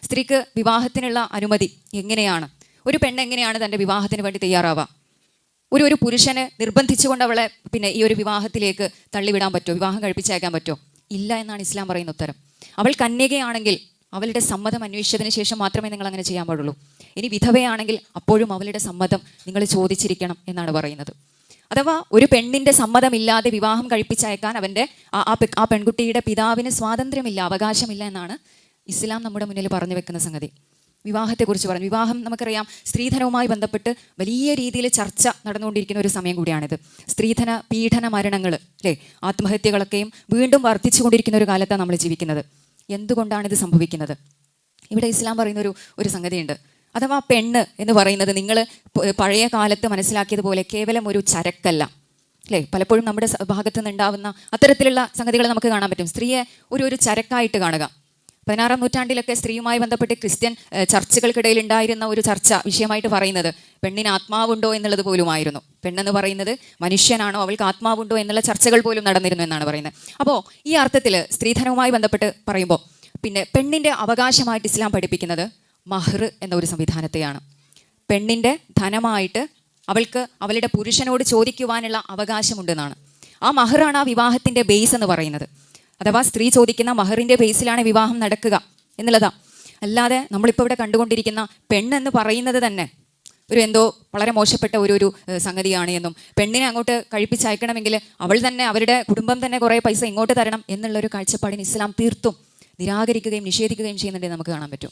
സ്ത്രീക്ക് വിവാഹത്തിനുള്ള അനുമതി എങ്ങനെയാണ്? ഒരു പെണ്ണ് എങ്ങനെയാണ് തൻ്റെ വിവാഹത്തിന് വേണ്ടി തയ്യാറാവുക? ഒരു പുരുഷനെ നിർബന്ധിച്ചുകൊണ്ട് അവളെ ഈ ഒരു വിവാഹത്തിലേക്ക് തള്ളിവിടാൻ പറ്റുമോ? വിവാഹം കഴിപ്പിച്ചയക്കാൻ പറ്റുമോ? ഇല്ല എന്നാണ് ഇസ്ലാം പറയുന്ന ഉത്തരം. അവൾ കന്യകയാണെങ്കിൽ അവളുടെ സമ്മതം അന്വേഷിച്ചതിന് ശേഷം മാത്രമേ നിങ്ങൾ അങ്ങനെ ചെയ്യാൻ പാടുള്ളൂ. ഇനി വിധവയാണെങ്കിൽ അപ്പോഴും അവളുടെ സമ്മതം നിങ്ങൾ ചോദിച്ചിരിക്കണം എന്നാണ് പറയുന്നത്. അഥവാ ഒരു പെണ്ണിൻ്റെ സമ്മതമില്ലാതെ വിവാഹം കഴിപ്പിച്ചയക്കാൻ ആ പെൺകുട്ടിയുടെ പിതാവിന് സ്വാതന്ത്ര്യമില്ല, അവകാശമില്ല എന്നാണ് ഇസ്ലാം നമ്മുടെ മുന്നിൽ പറഞ്ഞു വെക്കുന്ന സംഗതി. വിവാഹത്തെക്കുറിച്ച് പറഞ്ഞു. വിവാഹം നമുക്കറിയാം, സ്ത്രീധനവുമായി ബന്ധപ്പെട്ട് വലിയ രീതിയിൽ ചർച്ച നടന്നുകൊണ്ടിരിക്കുന്ന ഒരു സമയം കൂടിയാണിത്. സ്ത്രീധന പീഡന മരണങ്ങൾ, അല്ലേ, ആത്മഹത്യകളൊക്കെയും വീണ്ടും വർദ്ധിച്ചുകൊണ്ടിരിക്കുന്ന ഒരു കാലത്താണ് നമ്മൾ ജീവിക്കുന്നത്. എന്തുകൊണ്ടാണിത് സംഭവിക്കുന്നത്? ഇവിടെ ഇസ്ലാം പറയുന്ന ഒരു സംഗതിയുണ്ട്. അഥവാ പെണ്ണ് എന്ന് പറയുന്നത് നിങ്ങൾ പഴയ കാലത്ത് മനസ്സിലാക്കിയതുപോലെ കേവലം ഒരു ചരക്കല്ല, അല്ലേ. പലപ്പോഴും നമ്മുടെ ഭാഗത്തു നിന്നുണ്ടാവുന്ന അത്തരത്തിലുള്ള സംഗതികൾ നമുക്ക് കാണാൻ പറ്റും. സ്ത്രീയെ ഒരു ചരക്കായിട്ട് കാണുക. 16-ാം നൂറ്റാണ്ടിലൊക്കെ സ്ത്രീയുമായി ബന്ധപ്പെട്ട് ക്രിസ്ത്യൻ ചർച്ചുകൾക്കിടയിൽ ഉണ്ടായിരുന്ന ഒരു ചർച്ച വിഷയമായിട്ട് പറയുന്നത് പെണ്ണിന് ആത്മാവുണ്ടോ എന്നുള്ളത് പോലുമായിരുന്നു. പെണ്ണെന്ന് പറയുന്നത് മനുഷ്യനാണോ, അവൾക്ക് ആത്മാവുണ്ടോ എന്നുള്ള ചർച്ചകൾ പോലും നടന്നിരുന്നു എന്നാണ് പറയുന്നത്. അപ്പോൾ ഈ അർത്ഥത്തിൽ സ്ത്രീധനവുമായി ബന്ധപ്പെട്ട് പറയുമ്പോൾ പെണ്ണിൻ്റെ അവകാശമായിട്ട് ഇസ്ലാം പഠിപ്പിക്കുന്നത് മഹർ എന്ന ഒരു സംവിധാനത്തെയാണ്. പെണ്ണിൻ്റെ ധനമായിട്ട് അവൾക്ക് അവളുടെ പുരുഷനോട് ചോദിക്കുവാനുള്ള അവകാശമുണ്ടെന്നാണ്. ആ മഹറാണ് ആ വിവാഹത്തിൻ്റെ ബേസ് എന്ന് പറയുന്നത്. അഥവാ സ്ത്രീ ചോദിക്കുന്ന മഹറിൻ്റെ ബേസിലാണ് വിവാഹം നടക്കുക എന്നുള്ളതാ. അല്ലാതെ നമ്മളിപ്പോൾ ഇവിടെ കണ്ടുകൊണ്ടിരിക്കുന്ന പെണ്ണെന്ന് പറയുന്നത് തന്നെ എന്തോ വളരെ മോശപ്പെട്ട ഒരു സംഗതിയാണ് എന്നും പെണ്ണിനെ അങ്ങോട്ട് കഴിപ്പിച്ചയക്കണമെങ്കിൽ അവൾ തന്നെ, അവരുടെ കുടുംബം തന്നെ കുറേ പൈസ ഇങ്ങോട്ട് തരണം എന്നുള്ളൊരു കാഴ്ചപ്പാടിന് ഇസ്ലാം തീർത്തും നിരാകരിക്കുകയും നിഷേധിക്കുകയും ചെയ്യുന്നുണ്ടെന്ന് നമുക്ക് കാണാൻ പറ്റും.